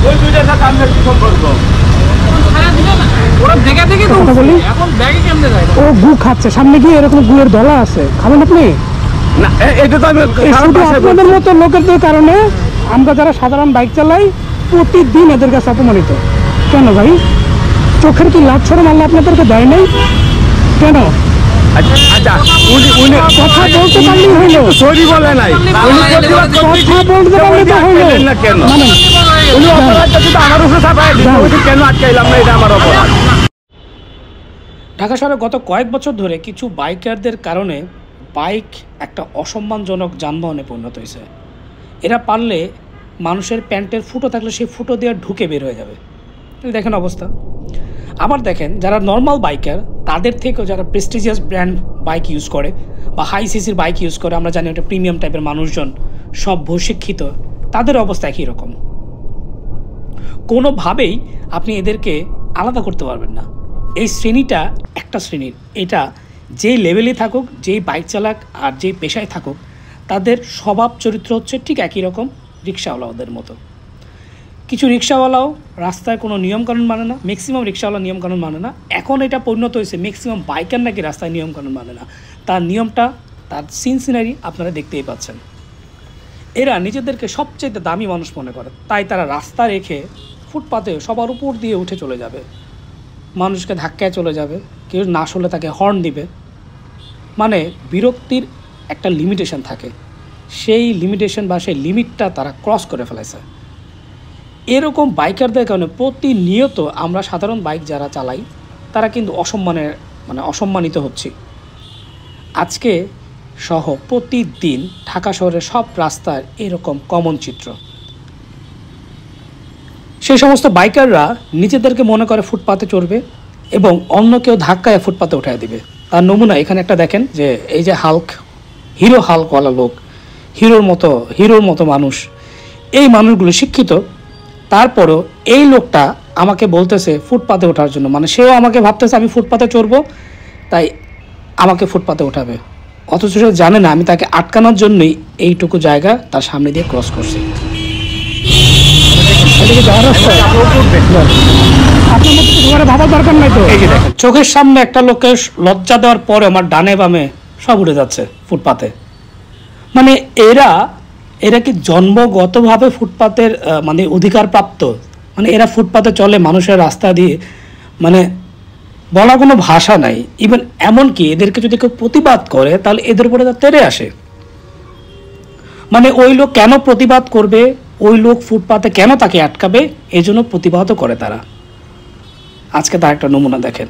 ওই দুইটার সাথে আপনার কি সম্পর্ক? ও গু খাচ্ছে, সামনে গিয়ে এরকম গুয়ের দলা আছে, খাবেন আপনি? না, এটা তো আমি আপনাদের মতো লোকেদের কারণে আমরা যারা সাধারণ বাইক চালাই প্রতিদিন এদের কাছে অপমানিত। কেন ভাই? চোখের কি লাভ ছড়া মারলে আপনাদেরকে দেয় নাই কেন? আচ্ছা, উনি কথা বলতে পারলেই হইলো, সরি বলে নাই, কথা বলতে পারলে তো হইলো না কেন? মানে উনি অপরাধটা শুধু আমার উপরে চাপায় দিচ্ছে, কেন আটকাইলাম না, এটা আমার অপরাধ। ঢাকা শহরে গত কয়েক বছর ধরে কিছু বাইকারদের কারণে বাইক একটা অসম্মানজনক যানবাহনে পরিণত হয়েছে। এরা পারলে মানুষের প্যান্টের ফুটো থাকলে সেই ফুটো দিয়ে ঢুকে বের হয়ে যাবে। দেখেন অবস্থা। আবার দেখেন যারা নর্মাল বাইকার তাদের থেকেও যারা প্রেস্টিজিয়াস ব্র্যান্ড বাইক ইউজ করে বা হাই সিসির বাইক ইউজ করে, আমরা জানি ওটা প্রিমিয়াম টাইপের মানুষজন, সভ্য শিক্ষিত, তাদের অবস্থা একই রকম। কোনোভাবেই আপনি এদেরকে আলাদা করতে পারবেন না। এই শ্রেণীটা একটা শ্রেণীর, এটা যেই লেভেলে থাকুক, যেই বাইক চালাক আর যেই পেশায় থাকুক, তাদের স্বভাব চরিত্র হচ্ছে ঠিক একই রকম রিক্সাওয়ালাদের মতো। কিছু রিক্সাওয়ালাও রাস্তায় কোনো নিয়মকানুন মানে না, ম্যাক্সিমাম রিক্সাওয়ালা নিয়মকানুন মানে না। এখন এটা পরিণত হয়েছে ম্যাক্সিমাম বাইকার নাকি রাস্তায় নিয়মকানুন মানে না। তার নিয়মটা, তার সিনসিনারি আপনারা দেখতেই পাচ্ছেন। এরা নিজেদেরকে সবচেয়ে দামি মানুষ মনে করে, তাই তারা রাস্তা রেখে ফুটপাতে সবার উপর দিয়ে উঠে চলে যাবে, মানুষকে ধাক্কায় চলে যাবে, কেউ না শুনলে তাকে হর্ন দিবে। মানে বিরক্তির একটা লিমিটেশন থাকে, সেই লিমিটেশন বা সেই লিমিটটা তারা ক্রস করে ফেলেছে। এরকম বাইকারদের কারণে প্রতিনিয়ত আমরা সাধারণ বাইক যারা চালাই তারা কিন্তু অসম্মানিত হচ্ছি। আজকে সহ প্রতিদিন ঢাকা শহরের সব রাস্তার এরকম কমন চিত্র। সেই সমস্ত বাইকাররা নিজেদেরকে মনে করে ফুটপাতে চড়বে এবং অন্য কেউ ধাক্কায় ফুটপাতে উঠায় দিবে। তার নমুনা এখানে একটা দেখেন, যে এই যে হিরো হাল্কওয়ালা লোক, হিরোর মতো মানুষ, এই মানুষগুলো শিক্ষিত, তারপরও এই লোকটা আমাকে বলতেছে ফুটপাতে ওঠার জন্য, মানে সেও আমাকে ভাবতেছে আমি ফুটপাতে চড়বো তাই আমাকে ফুটপাতে উঠাবে, অথচ সে জানে না আমি তাকে আটকানোর জন্যই এইটুকু জায়গা তার সামনে দিয়ে ক্রস করছি। ভাবার দরকার নাই তো। এই যে দেখেন, চোখের সামনে একটা লোককে লজ্জা দেওয়ার পরে আমার ডানে বামে সব উঠে যাচ্ছে ফুটপাতে। মানে এরা কি জন্মগতভাবে ফুটপাতের মানে অধিকার প্রাপ্ত? মানে এরা ফুটপাতে চলে মানুষের রাস্তা দিয়ে, মানে বলা কোনো ভাষা নাই। ইভেন এমনকি এদেরকে যদি কেউ প্রতিবাদ করে তাহলে এদের উপরে তার তেড়ে আসে। মানে ওই লোক কেন প্রতিবাদ করবে, ওই লোক ফুটপাতে কেন তাকে আটকাবে, এই জন্য প্রতিবাদও করে তারা। আজকে তার একটা নমুনা দেখেন।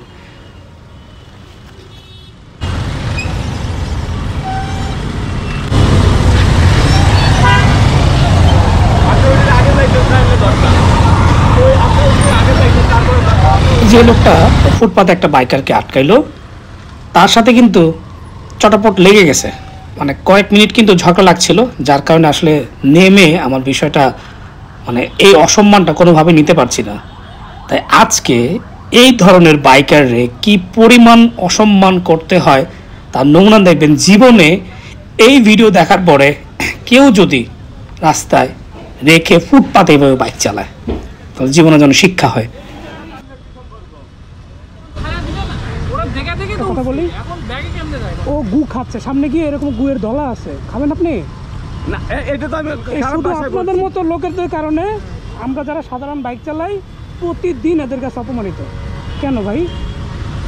যে লোকটা ফুটপাতে একটা বাইকারকে আটকাইলো, তার সাথে কিন্তু চটাপট লেগে গেছে, মানে কয়েক মিনিট কিন্তু ঝগড়া লাগছিল, যার কারণে আসলে নেমে আমার বিষয়টা মানে এই অসম্মানটা কোনোভাবে নিতে পারছি না। তাই আজকে এই ধরনের বাইকাররে কি পরিমাণ অসম্মান করতে হয় তার নমুনা দেখবেন। জীবনে এই ভিডিও দেখার পরে কেউ যদি রাস্তায় রেখে ফুটপাতে এভাবে বাইক চালায় তাহলে জীবনের জন্য শিক্ষা হয়। কথা বলি, ও গু খাচ্ছে, সামনে গিয়ে এরকম গুয়ের দলা আছে, খাবেন আপনি? না, এটা তো আমি আপনাদের মতো লোকেদের কারণে আমরা যারা সাধারণ বাইক চালাই প্রতিদিন এদের কাছে অপমানিত। কেন ভাই?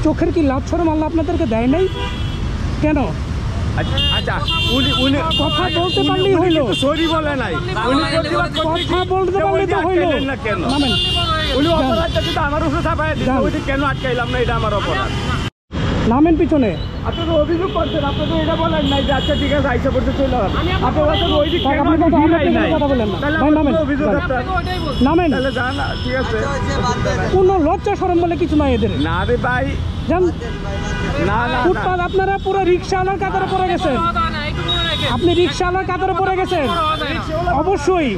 চোখের কি লাভ ছড়া মারলে আপনাদেরকে দেয় নাই কেন? আচ্ছা, উনি কথা বলতে পারলেই হইলো, সরি বলে নাই, কথা বলতে পারলে তো হইলো না কেন? নামেন। উনি অপরাধটা শুধু আমার উপরে চাপায় দিচ্ছে, কেন আটকাইলাম না, এটা আমার অপরাধ। নামেন পিছনে। আপনারা অভিযোগ করছেন, আপনারা এটা বলেন নাই যে আচ্ছা ঠিক আছে আইসা পড়তে চলে যান। আপনারা তো ওই দিক থেকে কথা বলেন না, নামেন। অভিযোগ নামেন, তাহলে যান, ঠিক আছে। কোনো লজ্জা শরম বলে কিছু নাই এদের। না রে ভাই, জান না না, ফুটপাত আপনারা পুরো রিক্সাওয়ালার কাতারে পড়ে গেছেন। আপনি রিক্সাওয়ালার কাতারে পড়ে গেছেন। অবশ্যই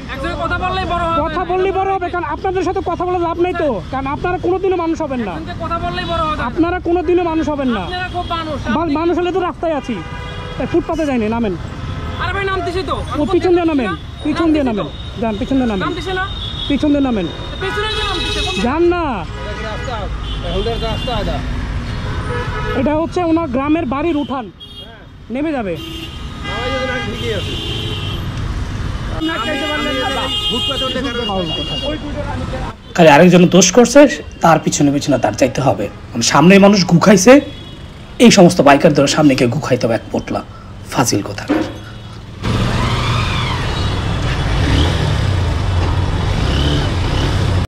কথা বললেই বড় হবে, কারণ আপনাদের সাথে কথা বলে লাভ নেই তো, কারণ আপনারা কোনোদিনও মানুষ হবেন না, আপনারা কোনোদিনও মানুষ হবেন না। মানুষ হলে তো রাস্তায় আছি, তাই ফুটপাতে যায়নি। নামেন, পিছন দিয়ে নামেন, পিছন দিয়ে নামেন, যান পিছন দিয়ে নামেন। পিছন দিয়ে নামেন, যান না। এটা হচ্ছে ওনার গ্রামের বাড়ির উঠান, নেমে যাবে। খালি আরেকজন দোষ করছে, তার পিছনে পিছনে তার চাইতে হবে। সামনে মানুষ গু খাইছে, এই সমস্ত বাইকারদের সামনে গিয়ে গু খাইতে হবে এক পোটলা, ফাজিল কোথাকার।